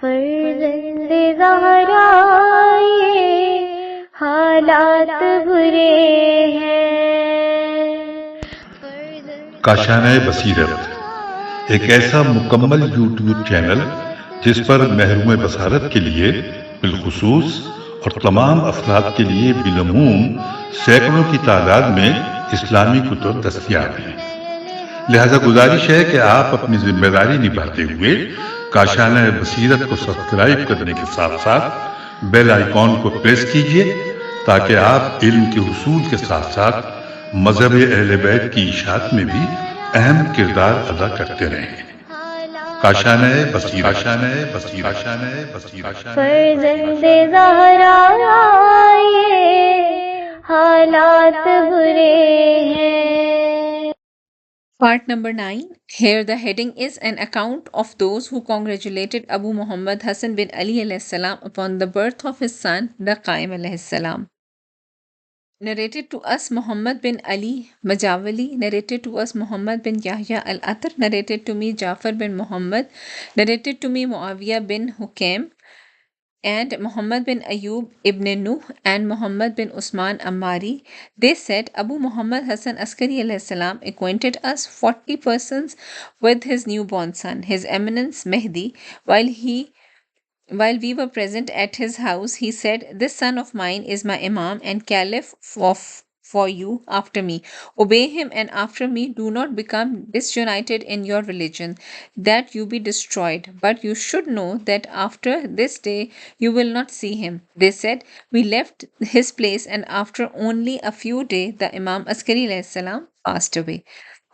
فرزند زہرا یہ حالات برے ہیں۔ کاشانہ بصیرت ایک ایسا مکمل یوٹیوب چینل جس پر محروم بصارت کے لیے بالخصوص اور تمام افراد کے لیے بالعموم سینکڑوں کی تعداد میں اسلامی کتب دستیاب ہیں۔ لہذا گزارش ہے کہ آپ اپنی ذمہ داری نبھاتے ہوئے کاشانہ بصیرت کو سبسکرائب کرنے کے ساتھ ساتھ بیل آئیکن کو پریس کیجئے تاکہ آپ علم کے حصول کے ساتھ ساتھ مذہب اہل بیت کی اشاعت میں بھی اہم کردار ادا کرتے رہیں۔ کاشانہ بصیرت۔ فرزند زہرا یہ حالات برے ہیں۔ Part number 9. Here the heading is an account of those who congratulated Abu Muhammad Hassan bin Ali alayhi salam upon the birth of his son, the Qaim alayhi salam. Narrated to us Muhammad bin Ali Majawali, narrated to us Muhammad bin Yahya al-Atar, narrated to me Jafar bin Muhammad, narrated to me Muawiyah bin Hukaim, and Muhammad bin Ayyub ibn Nuh and Muhammad bin Usman Ammari. They said, Abu Muhammad Hassan Askari alayhi salam acquainted us 40 persons with his newborn son, His Eminence Mehdi. While we were present at his house, he said, This son of mine is my Imam and Caliph for you after me. Obey him, and after me do not become disunited in your religion, that you be destroyed. But you should know that after this day you will not see him. They said, We left his place, and after only a few days the Imam Askari alayhi salam passed away.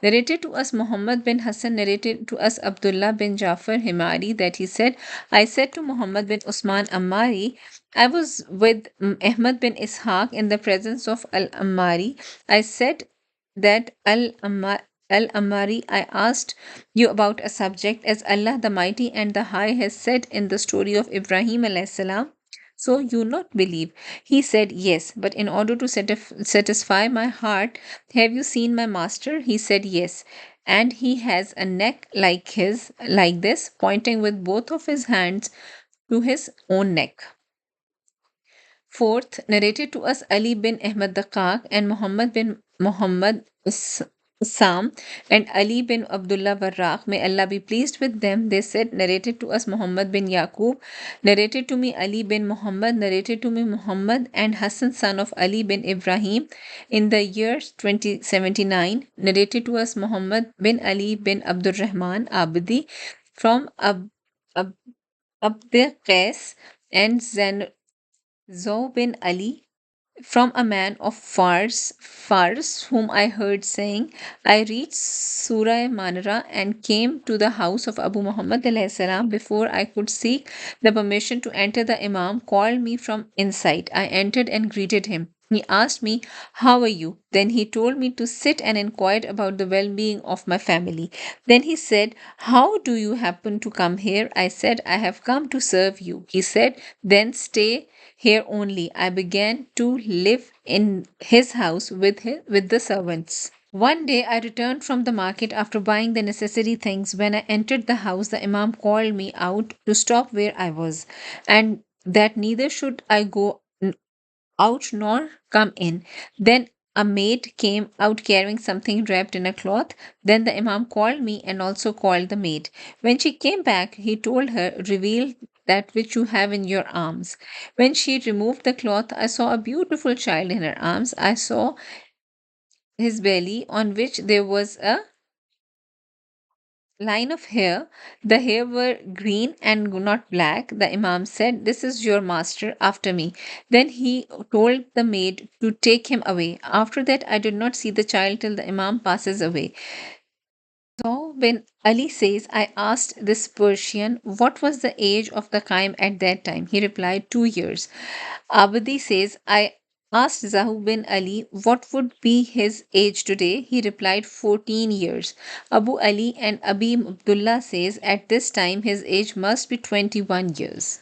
Narrated to us Muhammad bin Hassan, narrated to us Abdullah bin Jafar Himari, that he said, I said to Muhammad bin Usman Ammari, I was with Ahmad bin Ishaq in the presence of Al-Ammari. I said that Al-Ammari, I asked you about a subject, as Allah the Mighty and the High has said in the story of Ibrahim alayhi salam. So you not believe? He said, Yes, but in order to satisfy my heart, have you seen my master? He said, Yes, and he has a neck like this, pointing with both of his hands to his own neck. Fourth, narrated to us Ali bin Ahmad Daqqaq and Muhammad bin Muhammad Sam and Ali bin Abdullah Warraq, may Allah be pleased with them. They said, narrated to us Muhammad bin Yaqub, narrated to me Ali bin Muhammad, narrated to me Muhammad and Hassan son of Ali bin Ibrahim in the year 2079, narrated to us Muhammad bin Ali bin Abdul Rahman Abdi from Abd Qais and Zo bin Ali from a man of Fars, whom I heard saying, I reached Surah Manara and came to the house of Abu Muhammad alayhi salam. Before I could seek the permission to enter, the Imam called me from inside. I entered and greeted him. He asked me, How are you? Then he told me to sit and inquired about the well-being of my family. Then he said, How do you happen to come here? I said, I have come to serve you. He said, Then stay here only. I began to live in his house with the servants. One day I returned from the market after buying the necessary things. When I entered the house, the Imam called me out to stop where I was, and that neither should I go out nor come in. Then a maid came out carrying something wrapped in a cloth. Then the Imam called me and also called the maid. When she came back, he told her, Reveal that which you have in your arms. When she removed the cloth, I saw a beautiful child in her arms. I saw his belly, on which there was a line of hair. The hair were green and not black. The Imam said, This is your master after me. Then he told the maid to take him away. After that, I did not see the child till the Imam passes away. So when Ali says, I asked this Persian, what was the age of the Qaim at that time? He replied, 2 years. Abdi says, I asked Zahu bin Ali what would be his age today. He replied, 14 years. Abu Ali and Abi Abdullah says, at this time his age must be 21 years.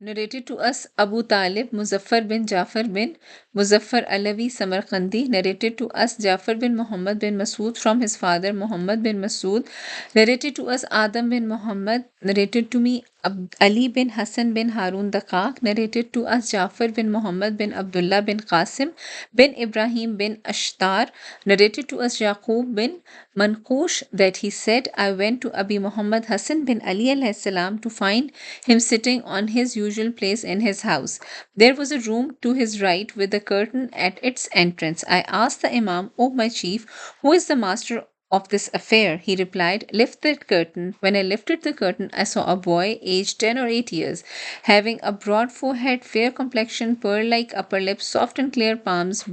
Narrated to us Abu Talib Muzaffar bin Jafar bin Muzaffar Alawi Samarkandi. Narrated to us Jafar bin Muhammad bin Masood from his father Muhammad bin Masood. Narrated to us Adam bin Muhammad. Narrated to me Ali bin Hassan bin Harun Daqaq narrated to us Jafar bin Muhammad bin Abdullah bin Qasim bin Ibrahim bin Ashtar narrated to us Yaqub bin Manqush that he said, I went to Abi Muhammad Hassan bin Ali alayhi salam to find him sitting on his usual place in his house. There was a room to his right with a curtain at its entrance. I asked the Imam, O my chief, who is the master of this affair? He replied, lift that curtain. When I lifted the curtain, I saw a boy aged 10 or 8 years, having a broad forehead, fair complexion, pearl like upper lip, soft and clear palms,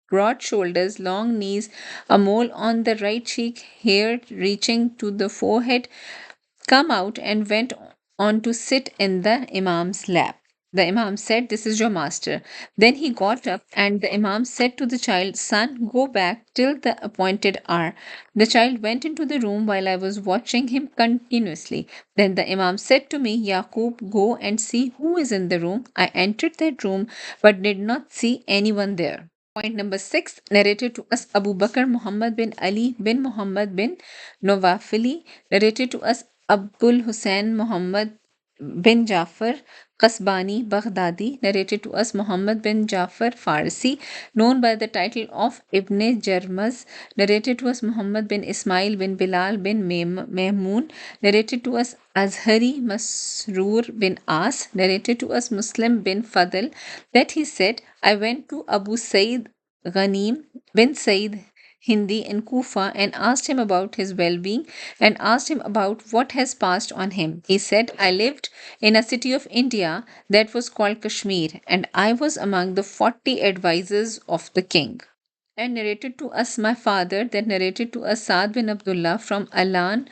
broad shoulders, long knees, a mole on the right cheek, hair reaching to the forehead, come out and went on to sit in the Imam's lap. The Imam said, this is your master. Then he got up, and the Imam said to the child, son, go back till the appointed hour. The child went into the room while I was watching him continuously. Then the Imam said to me, Yaqub, go and see who is in the room. I entered that room but did not see anyone there. Point number 6, narrated to us Abu Bakr Muhammad bin Ali bin Muhammad bin Nawafili, narrated to us Abul Hussein Muhammad bin Jafar Qasbani Baghdadi, narrated to us Muhammad bin Jafar Farsi, known by the title of Ibn Jarmaz, narrated to us Muhammad bin Ismail bin Bilal bin Mehmoon, narrated to us Azhari Masroor bin As, narrated to us Muslim bin Fadl, that he said, I went to Abu Sayyid Ghanim bin Sayyid Hindi in Kufa and asked him about his well being and asked him about what has passed on him. He said, I lived in a city of India that was called Kashmir, and I was among the 40 advisors of the king. And narrated to us my father, that narrated to us Saad bin Abdullah from Alan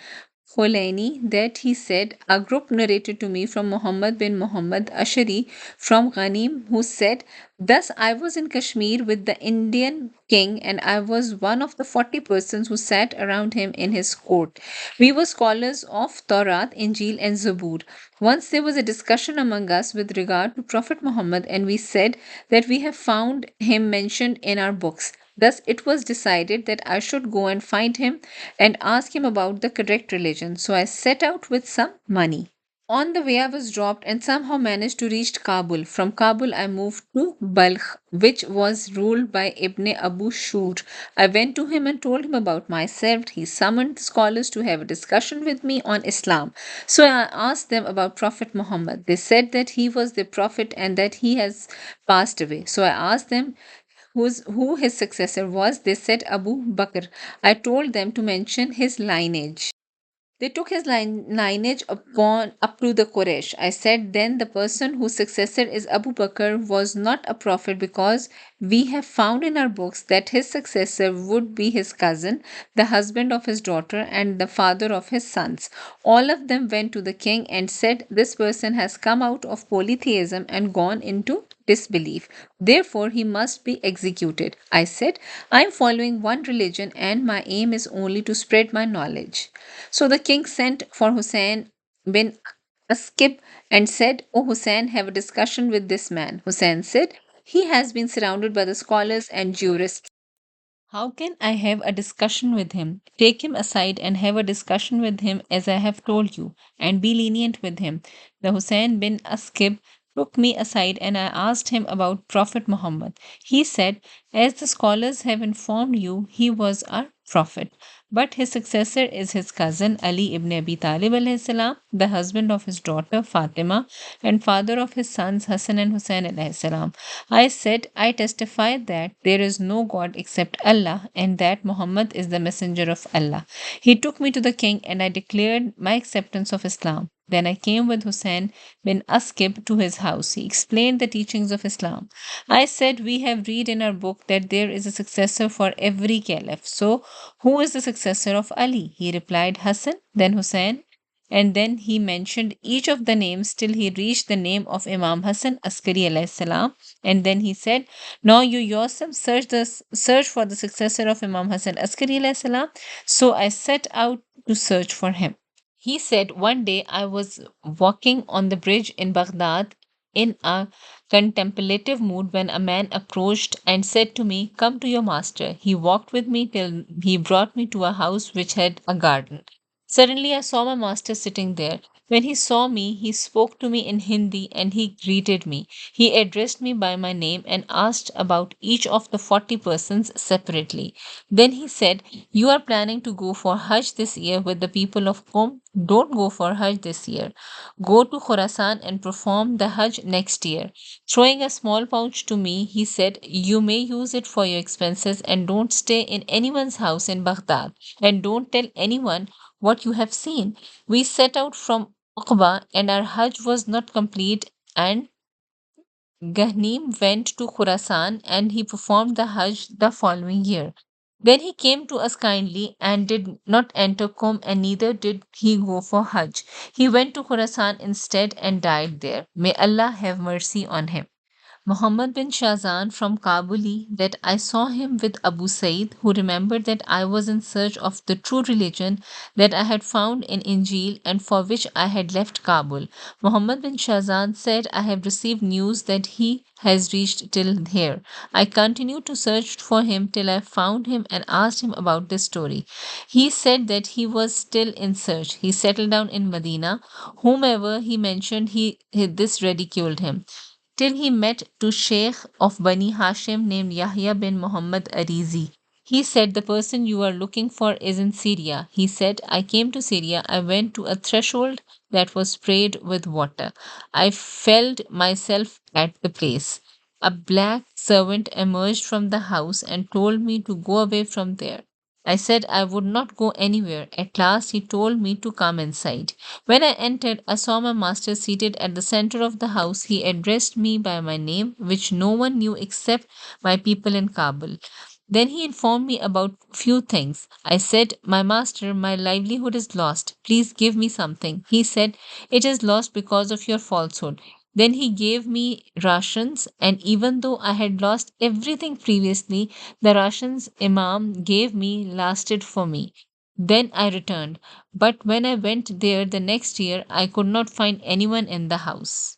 Kholaini, that he said, a group narrated to me from Muhammad bin Muhammad Ashari from Ghanim, who said, thus I was in Kashmir with the Indian king, and I was one of the 40 persons who sat around him in his court. We were scholars of Taurat, Injil, and Zabur. Once there was a discussion among us with regard to Prophet Muhammad, and we said that we have found him mentioned in our books. Thus, it was decided that I should go and find him and ask him about the correct religion. So I set out with some money. On the way, I was dropped and somehow managed to reach Kabul. From Kabul, I moved to Balkh, which was ruled by Ibn Abu Shur. I went to him and told him about myself. He summoned scholars to have a discussion with me on Islam. So I asked them about Prophet Muhammad. They said that he was the prophet and that he has passed away. So I asked them who his successor was. They said Abu Bakr. I told them to mention his lineage. They took his lineage up to the Quraysh. I said then the person whose successor is Abu Bakr was not a prophet, because we have found in our books that his successor would be his cousin, the husband of his daughter, and the father of his sons. All of them went to the king and said, this person has come out of polytheism and gone into disbelief. Therefore, he must be executed. I said, I am following one religion and my aim is only to spread my knowledge. So the king sent for Hussein bin Askib and said, O Hussein, have a discussion with this man. Hussein said, he has been surrounded by the scholars and jurists. How can I have a discussion with him? Take him aside and have a discussion with him as I have told you, and be lenient with him. The Hussein bin Askib took me aside and I asked him about Prophet Muhammad. He said, as the scholars have informed you, he was our prophet. But his successor is his cousin Ali ibn Abi Talib alayhi salam, the husband of his daughter Fatima and father of his sons Hassan and Hussein alayhi salam. I said, I testify that there is no God except Allah and that Muhammad is the messenger of Allah. He took me to the king and I declared my acceptance of Islam. Then I came with Hussein bin Askib to his house. He explained the teachings of Islam. I said, we have read in our book that there is a successor for every caliph. So, who is the successor of Ali? He replied, Hassan, then Hussein. And then he mentioned each of the names till he reached the name of Imam Hassan Askari alayhi salam. And then he said, now you yourself search for the successor of Imam Hassan Askari alayhi salam. So I set out to search for him. He said, one day I was walking on the bridge in Baghdad in a contemplative mood when a man approached and said to me, come to your master. He walked with me till he brought me to a house which had a garden. Suddenly I saw my master sitting there. When he saw me, he spoke to me in Hindi and he greeted me. He addressed me by my name and asked about each of the 40 persons separately. Then he said, "You are planning to go for Hajj this year with the people of Qom. Don't go for Hajj this year. Go to Khorasan and perform the Hajj next year." Throwing a small pouch to me, he said, "You may use it for your expenses and don't stay in anyone's house in Baghdad and don't tell anyone what you have seen." We set out from Uqba and our Hajj was not complete, and Ghnim went to Khurasan and he performed the Hajj the following year. Then he came to us kindly and did not enter Qom, and neither did he go for Hajj. He went to Khurasan instead and died there. May Allah have mercy on him. Muhammad bin Shazan from Kabuli, that I saw him with Abu Said, who remembered that I was in search of the true religion that I had found in Injil and for which I had left Kabul. Muhammad bin Shazan said, "I have received news that he has reached till here. I continued to search for him till I found him and asked him about this story. He said that he was still in search. He settled down in Medina. Whomever he mentioned, this ridiculed him till he met to Sheikh of Bani Hashim named Yahya bin Muhammad Arizi. He said, "The person you are looking for is in Syria." He said, "I came to Syria. I went to a threshold that was sprayed with water. I felled myself at the place. A black servant emerged from the house and told me to go away from there. I said I would not go anywhere. At last, he told me to come inside. When I entered, I saw my master seated at the center of the house. He addressed me by my name, which no one knew except my people in Kabul. Then he informed me about few things. I said, 'My master, my livelihood is lost. Please give me something.' He said, 'It is lost because of your falsehood.' Then he gave me rations, and even though I had lost everything previously, the rations Imam gave me lasted for me. Then I returned. But when I went there the next year, I could not find anyone in the house."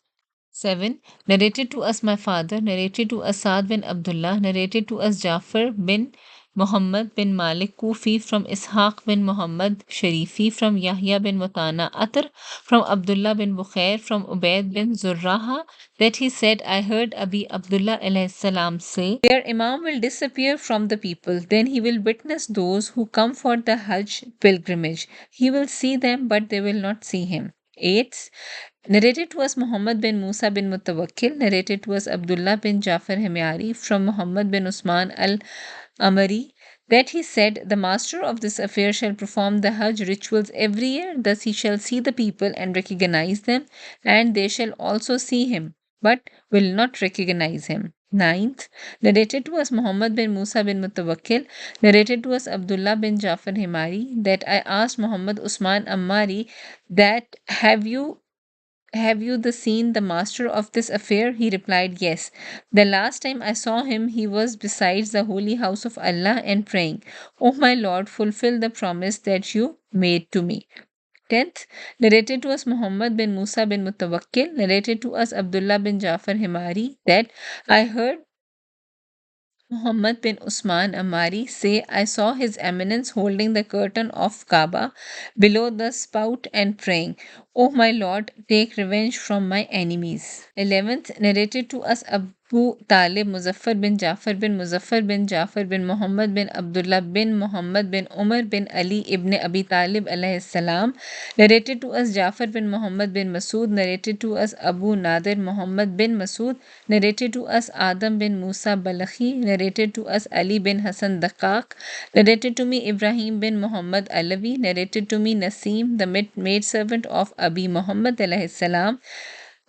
7. Narrated to us my father, narrated to us Saad bin Abdullah, narrated to us Jafar bin Muhammad bin Malik Kufi from Ishaq bin Muhammad Sharifi from Yahya bin Mutana Atar from Abdullah bin Bukhair from Ubaid bin Zurraha that he said, "I heard Abi Abdullah alayhi salam say, their Imam will disappear from the people. Then he will witness those who come for the Hajj pilgrimage. He will see them, but they will not see him." 8. Narrated was Muhammad bin Musa bin Mutawakkil, narrated was Abdullah bin Jafar Himyari from Muhammad bin Usman al Amari that he said, "The master of this affair shall perform the Hajj rituals every year. Thus he shall see the people and recognize them, and they shall also see him, but will not recognize him." 9th, narrated to us Muhammad bin Musa bin Mutawakkil, narrated to us Abdullah bin Jafar Himari that I asked Muhammad Usman Ammari that have you seen the master of this affair? He replied, "Yes. The last time I saw him, he was besides the holy house of Allah and praying, 'O my Lord, fulfill the promise that you made to me.'" 10th, narrated to us Muhammad bin Musa bin Mutawakkil, narrated to us Abdullah bin Jafar Himari that I heard Muhammad bin Usman Amari say, "I saw His Eminence holding the curtain of Kaaba below the spout and praying, 'O my Lord, take revenge from my enemies.'" 11th, narrated to us Abu Talib Muzaffar bin Jafar bin Muzaffar bin Jafar bin Muhammad bin Abdullah bin Muhammad bin Umar bin Ali ibn Abi Talib alayhi salam, narrated to us Jafar bin Muhammad bin Masood, narrated to us Abu Nadir Muhammad bin Masood, narrated to us Adam bin Musa Balakhi, narrated to us Ali bin Hassan Daqqaq, narrated to me Ibrahim bin Muhammad Alawi, narrated to me Nasim, the maidservant of Abi Muhammad alayhi salam.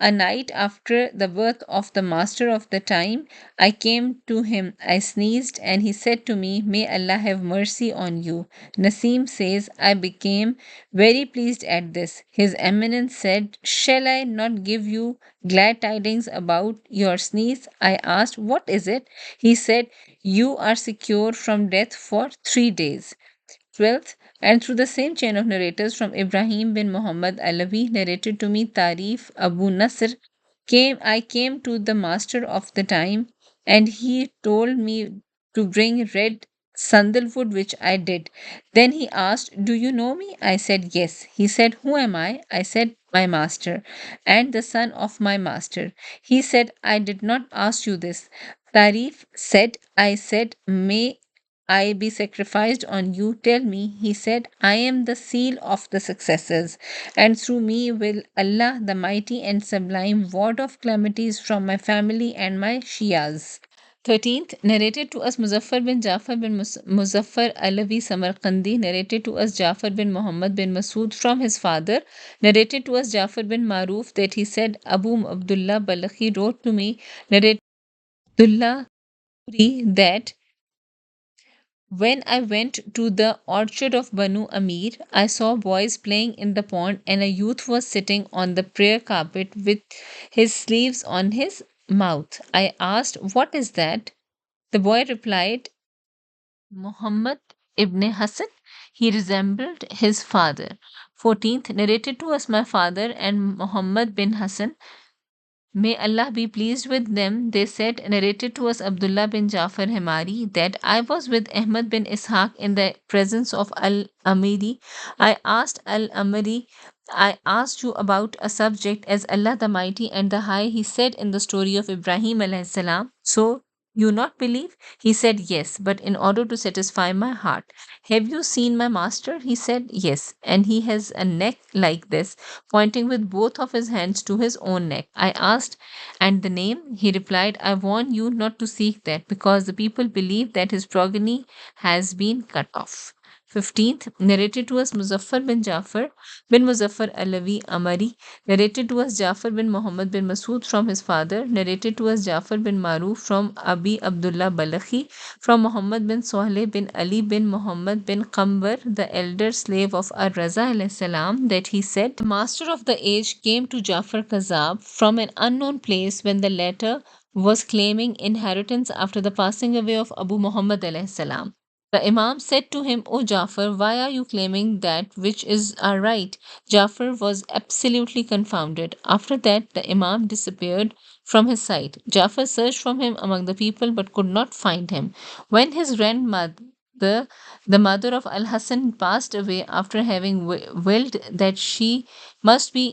A night after the birth of the master of the time, I came to him. I sneezed, and he said to me, "May Allah have mercy on you." Nasim says, "I became very pleased at this." His Eminence said, "Shall I not give you glad tidings about your sneeze?" I asked, "What is it?" He said, "You are secure from death for 3 days." 12th, and through the same chain of narrators from Ibrahim bin Muhammad Alawi, narrated to me Tarif Abu Nasr, I came to the master of the time, and he told me to bring red sandalwood, which I did. Then he asked, "Do you know me?" I said, "Yes." He said, "Who am I?" I said, "My master, and the son of my master." He said, "I did not ask you this." Tarif said, I said, "May I be sacrificed on you. Tell me." He said, "I am the seal of the successors, and through me will Allah, the mighty and sublime, ward off calamities from my family and my Shias." 13th, narrated to us Muzaffar bin Jafar bin Muzaffar Alawi Samarkandi, narrated to us Jafar bin Muhammad bin Masood from his father, narrated to us Jafar bin Maruf that he said, Abu Abdullah Balakhi wrote to me, narrated Abdullah that when I went to the orchard of Banu Amir, I saw boys playing in the pond, and a youth was sitting on the prayer carpet with his sleeves on his mouth. I asked, "What is that?" The boy replied, "Muhammad ibn Hassan." He resembled his father. 14th, narrated to us my father and Muhammad bin Hassan, may Allah be pleased with them, they said, narrated to us Abdullah bin Jafar Himari, that I was with Ahmad bin Ishaq in the presence of Al Amiri. I asked you about a subject as Allah the Mighty and the High. He said in the story of Ibrahim alayhi salam, "So you not believe?" He said, "Yes, but in order to satisfy my heart." "Have you seen my master?" He said, "Yes, and he has a neck like this," pointing with both of his hands to his own neck. I asked, "And the name?" He replied, "I warn you not to seek that, because the people believe that his progeny has been cut off." 15th, narrated to us Muzaffar bin Muzaffar Alawi Amari, narrated to us Jafar bin Muhammad bin Masood from his father, narrated to us Jafar bin Maruf from Abi Abdullah Balakhi, from Muhammad bin Sohle bin Ali bin Muhammad bin Qambar, the elder slave of Ar-Raza alayhi salam, that he said, the master of the age came to Jafar Kazab from an unknown place when the latter was claiming inheritance after the passing away of Abu Muhammad alayhi salam. The Imam said to him, "O Jafar, why are you claiming that which is our right?" Jafar was absolutely confounded. After that, the Imam disappeared from his sight. Jafar searched for him among the people but could not find him. When his grandmother, the mother of Al Hassan, passed away after having willed that she must be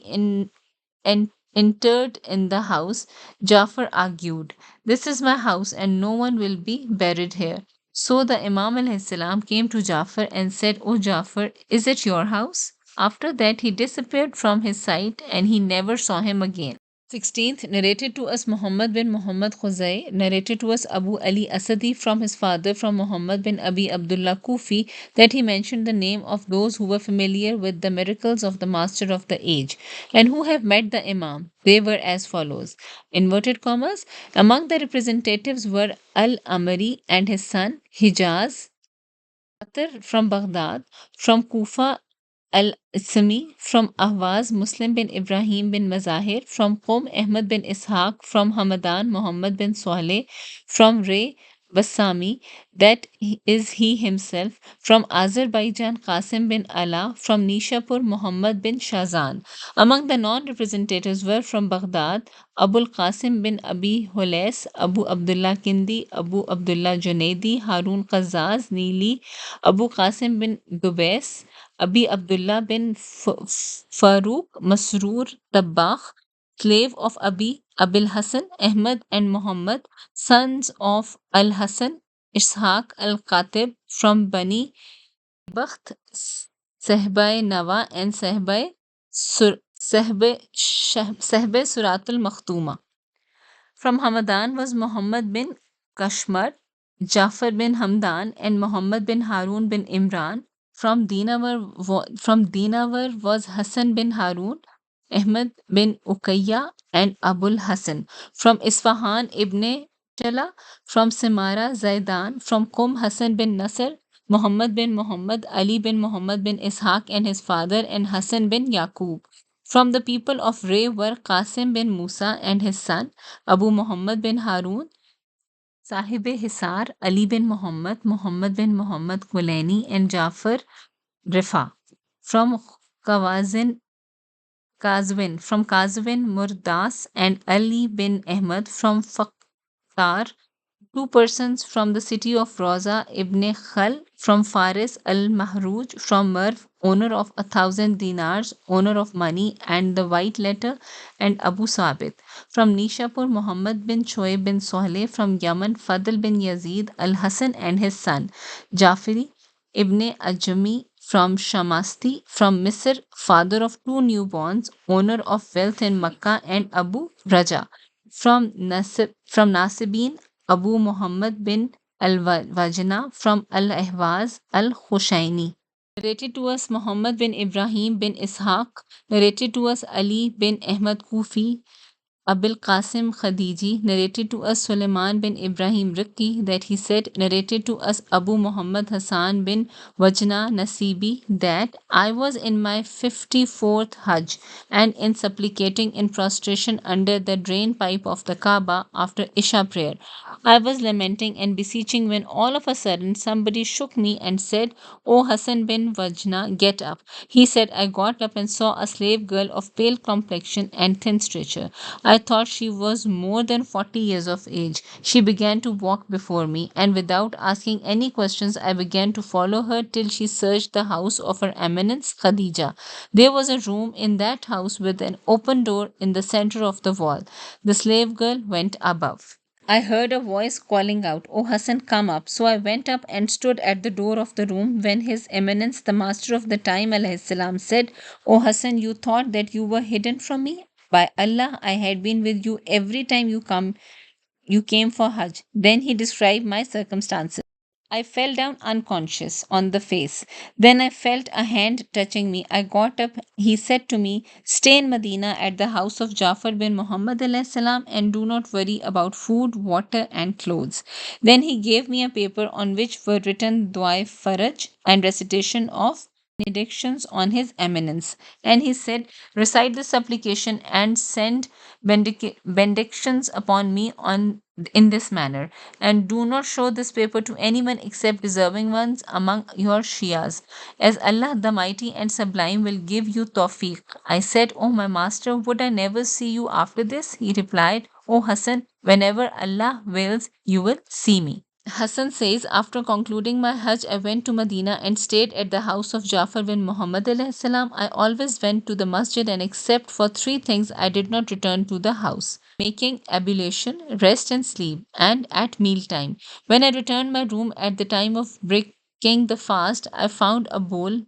interred in the house, Jafar argued, "This is my house and no one will be buried here." So the Imam alayhi salam came to Jafar and said, "O Jafar, is it your house?" After that, he disappeared from his sight and he never saw him again. 16th, narrated to us Muhammad bin Muhammad Khuzai, narrated to us Abu Ali Asadi from his father, from Muhammad bin Abi Abdullah Kufi, that he mentioned the name of those who were familiar with the miracles of the Master of the Age and who have met the Imam. They were as follows: inverted commas, among the representatives were Al Amari and his son Hijaz, Atar from Baghdad, from Kufa Al-Ismi, from Ahwaz Muslim bin Ibrahim bin Mazahir, from Qom Ahmad bin Ishaq, from Hamadan Muhammad bin Saleh, from Ray Bassami, that is he himself, from Azerbaijan Qasim bin Allah, from Nishapur Muhammad bin Shazan. Among the non-representatives were from Baghdad Abul Qasim bin Abi Hulais, Abu Abdullah Kindi, Abu Abdullah Junaidi, Harun Qazzaz, Nili, Abu Qasim bin Dubais, Abi Abdullah bin Farooq Masroor Tabbakh, slave of Abil Hassan, Ahmad and Muhammad, sons of Al Hassan, Ishaq al Katib from Bani Bakht, Sahbai Nawa, and Sahbe Suratul Makhtuma. From Hamadan was Muhammad bin Kashmar, Jafar bin Hamdan, and Muhammad bin Harun bin Imran. From Dinawar was Hassan bin Harun, Ahmad bin Uqayya, and Abul Hassan. From Isfahan Ibn Shala, from Simara Zaidan, from Qum Hassan bin Nasr, Muhammad bin Muhammad, Ali bin Muhammad bin Ishaq and his father, and Hassan bin Yaqub. From the people of Ray were Qasim bin Musa and his son, Abu Muhammad bin Harun, Sahib Hisar, Ali bin Muhammad, Muhammad bin Muhammad Kulaini, and Jafar Rifa. From Kazwin, Murdas, and Ali bin Ahmad. From Fakhtar, two persons from the city of Roza ibn Khal, from Faris al-Mahruj, from Merv, owner of 1,000 dinars, owner of money and the white letter, and Abu Sabit. From Nishapur, Muhammad bin Shoaib bin Sohleh, from Yaman, Fadl bin Yazid al-Hasan and his son, Jafari ibn Ajami, from Shamasti, from Misr, father of two newborns, owner of wealth in Makkah, and Abu Raja. From Nasibin, Abu Muhammad bin al-Wajna, from Al-Ahwaz al-Khushaini. Narrated to us Muhammad bin Ibrahim bin Ishaq. Narrated to us Ali bin Ahmad Kufi. Abil Qasim Khadiji. Narrated to us Suleiman bin Ibrahim Rikki, that he said, narrated to us Abu Muhammad Hassan bin Wajna Nasibi, that I was in my 54th Hajj and in supplicating in prostration under the drain pipe of the Kaaba after Isha prayer. I was lamenting and beseeching when all of a sudden somebody shook me and said, O Hassan bin Wajna, get up. He said, I got up and saw a slave girl of pale complexion and thin stature. I thought she was more than 40 years of age. She began to walk before me, and without asking any questions, I began to follow her till she searched the house of Her Eminence Khadija. There was a room in that house with an open door in the center of the wall. The slave girl went above. I heard a voice calling out, O Hassan, come up. So I went up and stood at the door of the room when His Eminence, the Master of the Time, alayhi salam, said, O Hassan, you thought that you were hidden from me? By Allah, I had been with you every time you came for Hajj. Then he described my circumstances. I fell down unconscious on the face. Then I felt a hand touching me. I got up. He said to me, stay in Medina at the house of Jafar bin Muhammad alayhi salam, and do not worry about food, water, and clothes. Then he gave me a paper on which were written Dua Faraj and recitation of benedictions on His Eminence. And he said, recite the supplication and send benedictions upon me on in this manner, and do not show this paper to anyone except deserving ones among your Shias, as Allah the Mighty and Sublime will give you tawfiq. I said, O my master, would I never see you after this? He replied, O Hassan, whenever Allah wills, you will see me. Hassan says, after concluding my Hajj, I went to Medina and stayed at the house of Jafar bin Muhammad alayhi salam. I always went to the masjid, and except for three things, I did not return to the house: making ablution, rest and sleep, and at mealtime. When I returned my room at the time of breaking the fast, I found a bowl,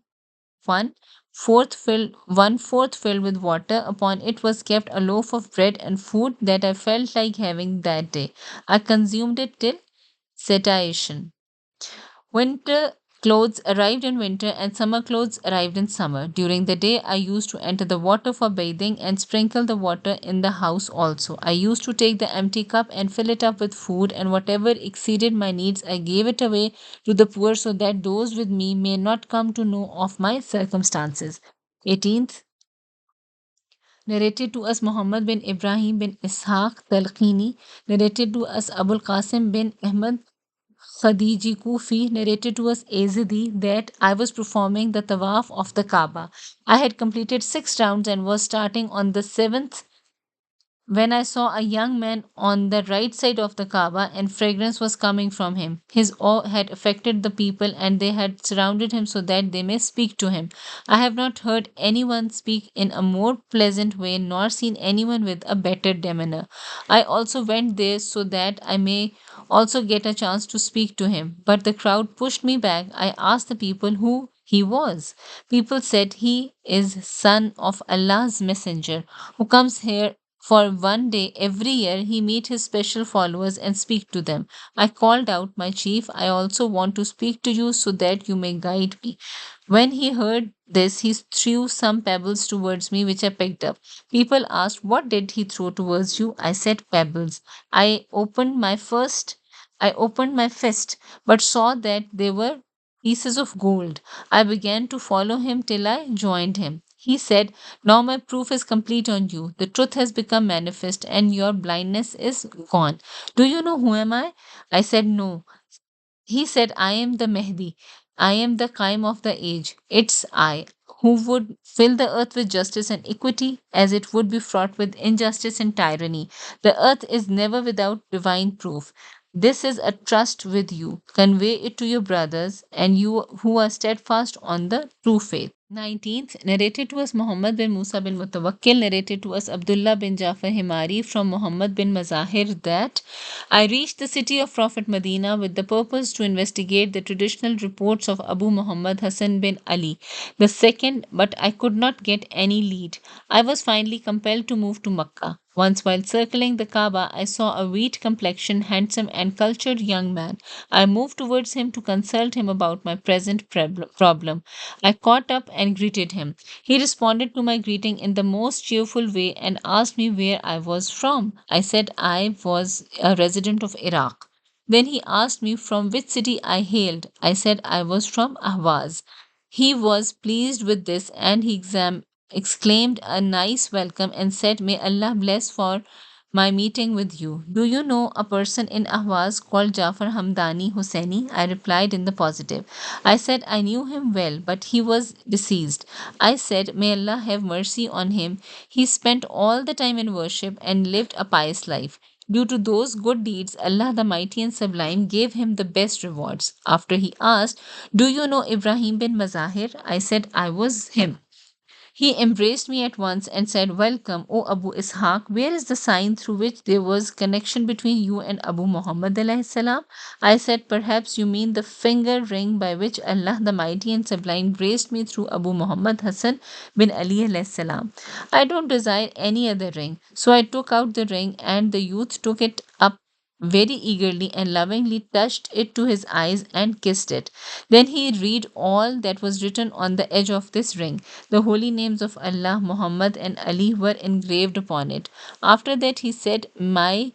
one fourth filled with water. Upon it was kept a loaf of bread and food that I felt like having that day. I consumed it till satiation. Winter clothes arrived in winter, and summer clothes arrived in summer. During the day, I used to enter the water for bathing and sprinkle the water in the house also. I used to take the empty cup and fill it up with food, and whatever exceeded my needs, I gave it away to the poor so that those with me may not come to know of my circumstances. 18th, narrated to us Muhammad bin Ibrahim bin Ishaq Talqini, narrated to us Abul Qasim bin Ahmad Khadiji Kufi, narrated to us Azadi, that I was performing the tawaf of the Kaaba. I had completed 6 rounds and was starting on the seventh when I saw a young man on the right side of the Kaaba, and fragrance was coming from him. His awe had affected the people, and they had surrounded him so that they may speak to him. I have not heard anyone speak in a more pleasant way, nor seen anyone with a better demeanor. I also went there so that I may also get a chance to speak to him. But the crowd pushed me back. I asked the people who he was. People said, he is son of Allah's messenger who comes here for one day every year. He meet his special followers and speak to them. I called out, my chief, I also want to speak to you so that you may guide me. When he heard this, he threw some pebbles towards me, which I picked up. People asked, what did he throw towards you? I said, pebbles. I opened my fist, but saw that they were pieces of gold. I began to follow him till I joined him. He said, now my proof is complete on you. The truth has become manifest, and your blindness is gone. Do you know who am I? I said, no. He said, I am the Mahdi. I am the Qaim of the age. It's I who would fill the earth with justice and equity as it would be fraught with injustice and tyranny. The earth is never without divine proof. This is a trust with you. Convey it to your brothers and you who are steadfast on the true faith. 19th, narrated to us Muhammad bin Musa bin Mutawakkil, narrated to us Abdullah bin Jafar Himari from Muhammad bin Mazahir that I reached the city of Prophet Medina with the purpose to investigate the traditional reports of Abu Muhammad Hassan bin Ali the second, but I could not get any lead. I was finally compelled to move to Makkah. Once, while circling the Kaaba, I saw a wheat complexioned, handsome, and cultured young man. I moved towards him to consult him about my present problem. I caught up and greeted him. He responded to my greeting in the most cheerful way and asked me where I was from. I said I was a resident of Iraq. Then he asked me from which city I hailed. I said I was from Ahwaz. He was pleased with this and he exclaimed a nice welcome and said, May Allah bless for my meeting with you. Do you know a person in Ahwaz called Jafar Hamdani Husseini? I replied in the positive. I said I knew him well, but he was deceased. I said, May Allah have mercy on him. He spent all the time in worship and lived a pious life. Due to those good deeds, Allah the Mighty and Sublime gave him the best rewards. After he asked, Do you know Ibrahim bin Mazahir? I said I was him. He embraced me at once and said, Welcome, O Abu Ishaq. Where is the sign through which there was connection between you and Abu Muhammad alayhi salam? I said, Perhaps you mean the finger ring by which Allah the Mighty and Sublime graced me through Abu Muhammad Hassan bin Ali alayhi salam. I don't desire any other ring. So I took out the ring and the youth took it up very eagerly and lovingly touched it to his eyes and kissed it. Then he read all that was written on the edge of this ring. The holy names of Allah, Muhammad, and Ali were engraved upon it. After that, he said, May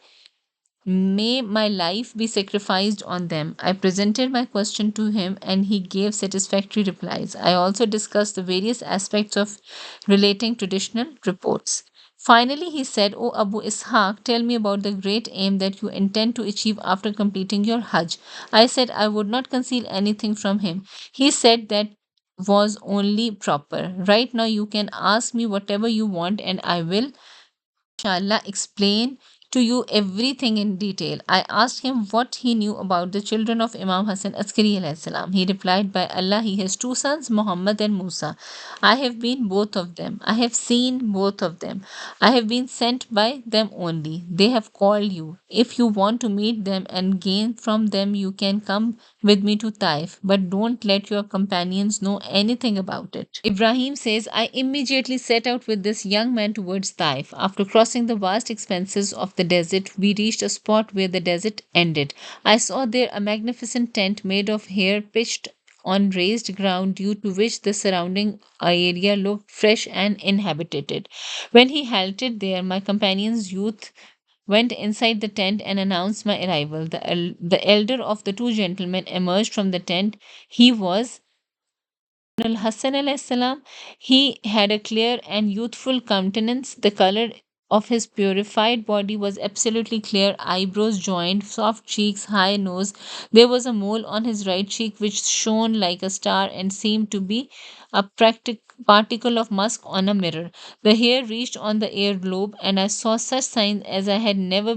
my life be sacrificed on them. I presented my question to him and he gave satisfactory replies. I also discussed the various aspects of relating traditional reports. Finally, he said, O Abu Ishaq, tell me about the great aim that you intend to achieve after completing your Hajj. I said I would not conceal anything from him. He said that was only proper. Right now, you can ask me whatever you want and I will inshallah explain to you everything in detail. I asked him what he knew about the children of Imam Hassan Askari alayhi salam. He replied, By Allah, he has two sons, Muhammad and Musa. I have been both of them. I have seen both of them. I have been sent by them only. They have called you. If you want to meet them and gain from them, you can come with me to Taif, but don't let your companions know anything about it. Ibrahim says, I immediately set out with this young man towards Taif. After crossing the vast expanses of the desert, we reached a spot where the desert ended. I saw there a magnificent tent made of hair pitched on raised ground, due to which the surrounding area looked fresh and inhabited. When he halted there, my companion's youth went inside the tent and announced my arrival. The elder of the two gentlemen emerged from the tent. He was Al Hassan alayhi salam. He had a clear and youthful countenance. The color of his purified body was absolutely clear, eyebrows joined, soft cheeks, high nose. There was a mole on his right cheek which shone like a star and seemed to be a particle of musk on a mirror. The hair reached on the earlobe, and I saw such signs as I have never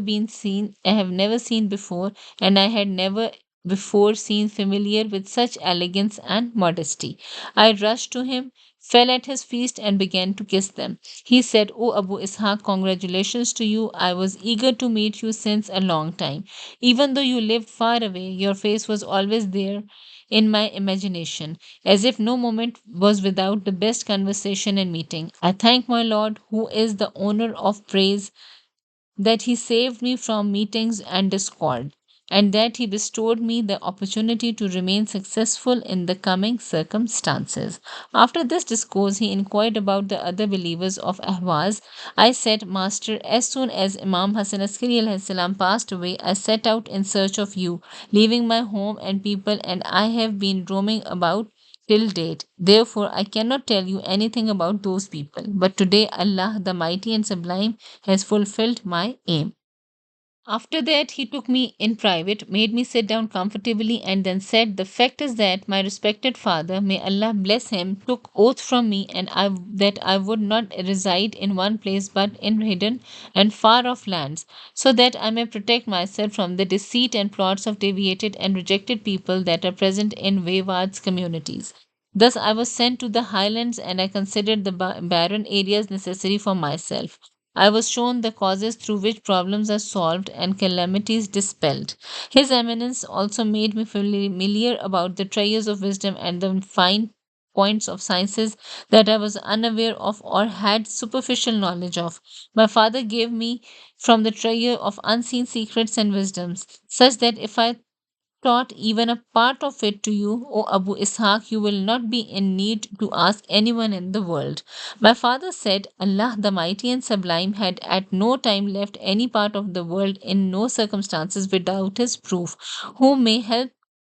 seen before, and I had never before seen familiar with such elegance and modesty. I rushed to him, fell at his feet, and began to kiss them. He said, O Abu Ishaq, congratulations to you. I was eager to meet you since a long time. Even though you lived far away, your face was always there in my imagination, as if no moment was without the best conversation and meeting. I thank my Lord, who is the owner of praise, that he saved me from meetings and discord, and that he bestowed me the opportunity to remain successful in the coming circumstances. After this discourse, he inquired about the other believers of Ahwaz. I said, Master, as soon as Imam Hassan Askari alayhi salam passed away, I set out in search of you, leaving my home and people, and I have been roaming about till date. Therefore, I cannot tell you anything about those people. But today, Allah, the Mighty and Sublime, has fulfilled my aim. After that, he took me in private, made me sit down comfortably, and then said, "The fact is that my respected father, may Allah bless him, took oath from me and that I would not reside in one place but in hidden and far off lands, so that I may protect myself from the deceit and plots of deviated and rejected people that are present in wayward communities. Thus, I was sent to the highlands, and I considered the barren areas necessary for myself. I was shown the causes through which problems are solved and calamities dispelled. His Eminence also made me familiar about the treasures of wisdom and the fine points of sciences that I was unaware of or had superficial knowledge of. My father gave me from the treasure of unseen secrets and wisdoms, such that if I taught even a part of it to you, O Abu Ishaq, you will not be in need to ask anyone in the world. My father said, Allah the Mighty and Sublime had at no time left any part of the world in no circumstances without his proof, who may help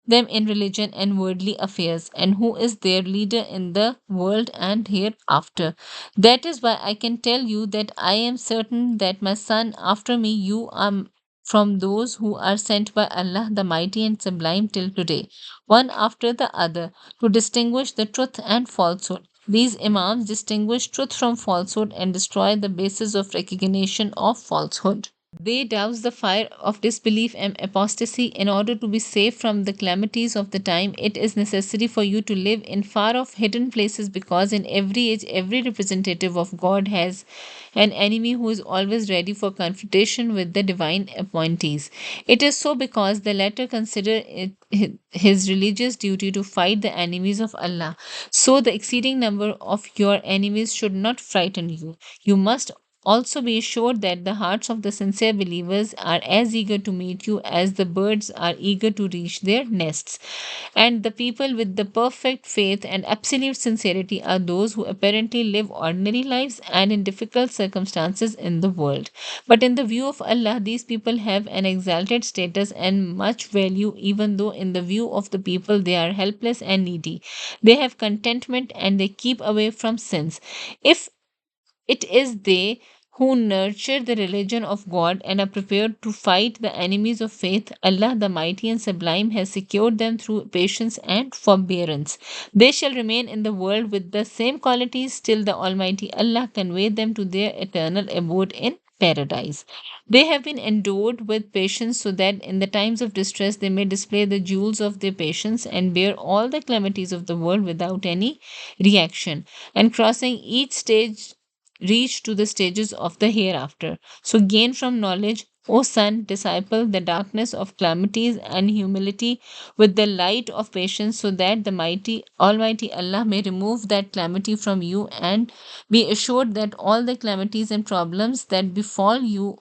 them in religion and worldly affairs, and who is their leader in the world and hereafter. That is why I can tell you that I am certain that my son, after me, you are from those who are sent by Allah the Mighty and Sublime till today, one after the other, to distinguish the truth and falsehood. These Imams distinguish truth from falsehood and destroy the basis of recognition of falsehood. They douse the fire of disbelief and apostasy. In order to be safe from the calamities of the time, it is necessary for you to live in far off hidden places, because in every age, every representative of God has an enemy who is always ready for confrontation with the divine appointees. It is so because the latter consider it his religious duty to fight the enemies of Allah. So the exceeding number of your enemies should not frighten you. You must also be assured that the hearts of the sincere believers are as eager to meet you as the birds are eager to reach their nests. And the people with the perfect faith and absolute sincerity are those who apparently live ordinary lives and in difficult circumstances in the world. But in the view of Allah, these people have an exalted status and much value, even though in the view of the people they are helpless and needy. They have contentment and they keep away from sins. If it is they who nurture the religion of God and are prepared to fight the enemies of faith, Allah the Mighty and Sublime has secured them through patience and forbearance. They shall remain in the world with the same qualities till the Almighty Allah convey them to their eternal abode in paradise. They have been endowed with patience so that in the times of distress they may display the jewels of their patience and bear all the calamities of the world without any reaction, and crossing each stage reach to the stages of the hereafter. So gain from knowledge, O son, disciple, the darkness of calamities and humility with the light of patience, so that the mighty Almighty Allah may remove that calamity from you, and be assured that all the calamities and problems that befall you,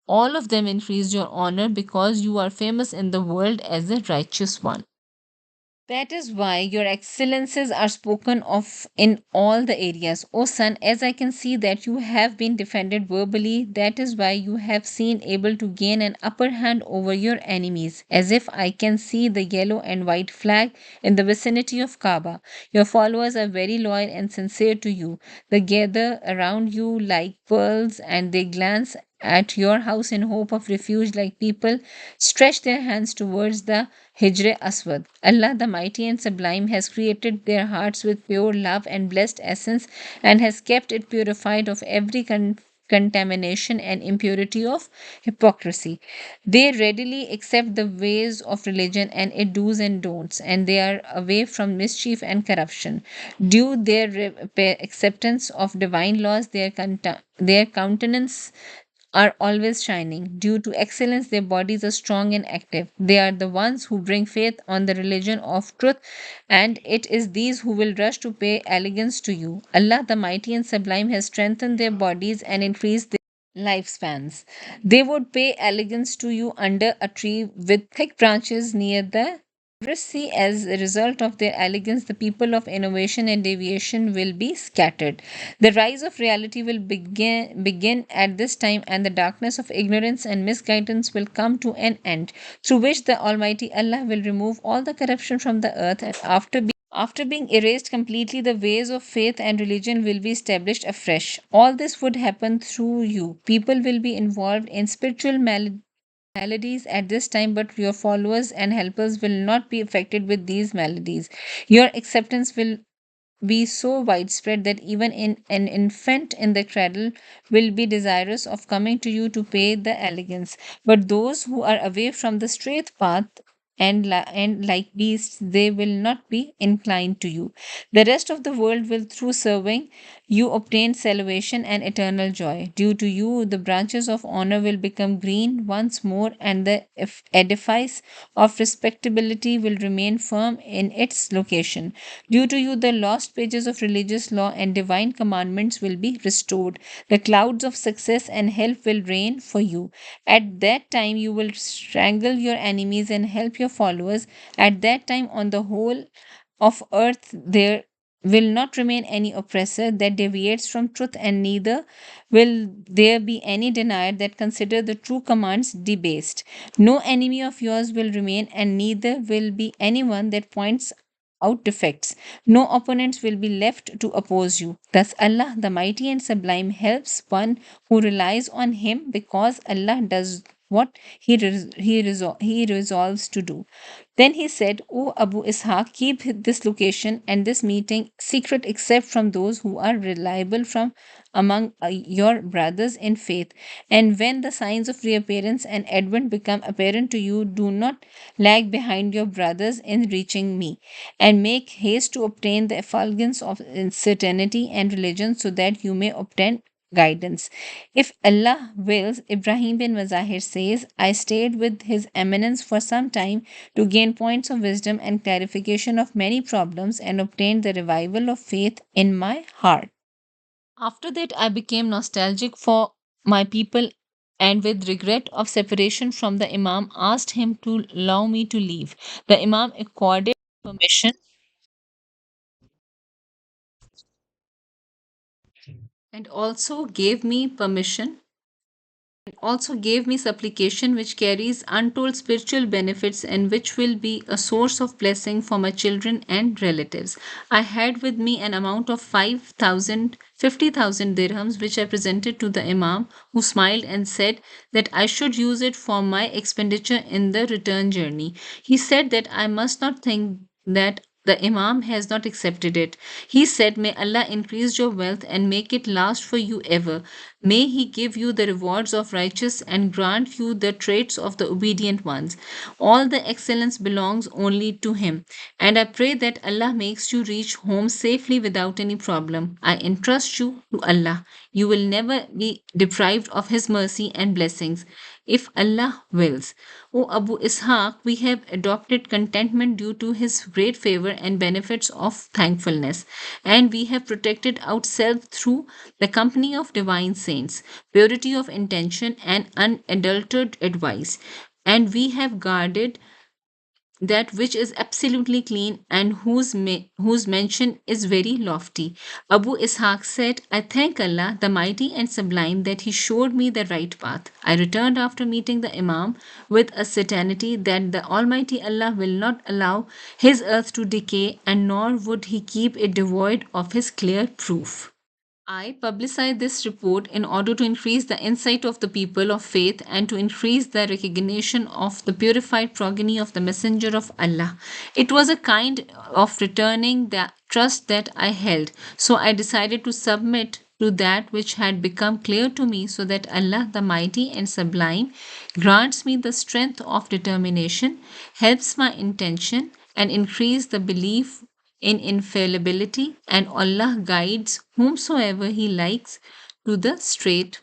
all of them increase your honor, because you are famous in the world as a righteous one. That is why your excellences are spoken of in all the areas. O son, as I can see that you have been defended verbally, that is why you have seen able to gain an upper hand over your enemies. As if I can see the yellow and white flag in the vicinity of Kaaba. Your followers are very loyal and sincere to you. They gather around you like pearls, and they glance at your house in hope of refuge like people stretch their hands towards the Hijr Aswad. Allah the Mighty and Sublime has created their hearts with pure love and blessed essence, and has kept it purified of every contamination and impurity of hypocrisy. They readily accept the ways of religion and its do's and don'ts, and they are away from mischief and corruption. Due their acceptance of divine laws, their countenance are always shining. Due to excellence, their bodies are strong and active. They are the ones who bring faith on the religion of truth, and it is these who will rush to pay allegiance to you. Allah, the Mighty and Sublime, has strengthened their bodies and increased their lifespans. They would pay allegiance to you under a tree with thick branches near the See, as a result of their elegance, the people of innovation and deviation will be scattered. The rise of reality will begin at this time, and the darkness of ignorance and misguidance will come to an end, through which the Almighty Allah will remove all the corruption from the earth, and after being erased completely, the ways of faith and religion will be established afresh. All this would happen through you. People will be involved in spiritual maladies at this time, but your followers and helpers will not be affected with these maladies. Your acceptance will be so widespread that even an infant in the cradle will be desirous of coming to you to pay the elegance. But those who are away from the straight path and like beasts, they will not be inclined to you. The rest of the world will, through serving you, obtain salvation and eternal joy. Due to you, the branches of honor will become green once more, and the edifice of respectability will remain firm in its location. Due to you, the lost pages of religious law and divine commandments will be restored. The clouds of success and help will rain for you. At that time, you will strangle your enemies and help your followers. At that time, on the whole of earth, there will not remain any oppressor that deviates from truth, and neither will there be any denier that consider the true commands debased. No enemy of yours will remain, and neither will be anyone that points out defects. No opponents will be left to oppose you. Thus, Allah, the Mighty and Sublime, helps one who relies on Him, because Allah does what he resolves to do. Then he said, O Abu Ishaq, keep this location and this meeting secret except from those who are reliable from among your brothers in faith. And when the signs of reappearance and advent become apparent to you, do not lag behind your brothers in reaching me, and make haste to obtain the effulgence of certainty and religion, so that you may obtain guidance. If Allah wills, Ibrahim bin Mazahir says, I stayed with His Eminence for some time to gain points of wisdom and clarification of many problems, and obtained the revival of faith in my heart. After that, I became nostalgic for my people, and with regret of separation from the Imam, asked him to allow me to leave. The Imam accorded permission and also gave me supplication which carries untold spiritual benefits, and which will be a source of blessing for my children and relatives. I had with me an amount of 50,000 dirhams, which I presented to the Imam, who smiled and said that I should use it for my expenditure in the return journey. He said that I must not think that the Imam has not accepted it. He said, May Allah increase your wealth and make it last for you ever. May He give you the rewards of righteous and grant you the traits of the obedient ones. All the excellence belongs only to Him. And I pray that Allah makes you reach home safely without any problem. I entrust you to Allah. You will never be deprived of His mercy and blessings, if Allah wills. O Abu Ishaq, we have adopted contentment due to His great favor and benefits of thankfulness, and we have protected ourselves through the company of divine saints, purity of intention, and unadulterated advice. And we have guarded that which is absolutely clean, and whose mention is very lofty. Abu Ishaq said, I thank Allah, the Mighty and Sublime, that He showed me the right path. I returned after meeting the Imam with a certainty that the Almighty Allah will not allow His earth to decay, and nor would He keep it devoid of His clear proof. I publicized this report in order to increase the insight of the people of faith, and to increase the recognition of the purified progeny of the Messenger of Allah. It was a kind of returning the trust that I held, so I decided to submit to that which had become clear to me, so that Allah, the Mighty and Sublime, grants me the strength of determination, helps my intention, and increase the belief in infallibility, and Allah guides whomsoever He likes to the straight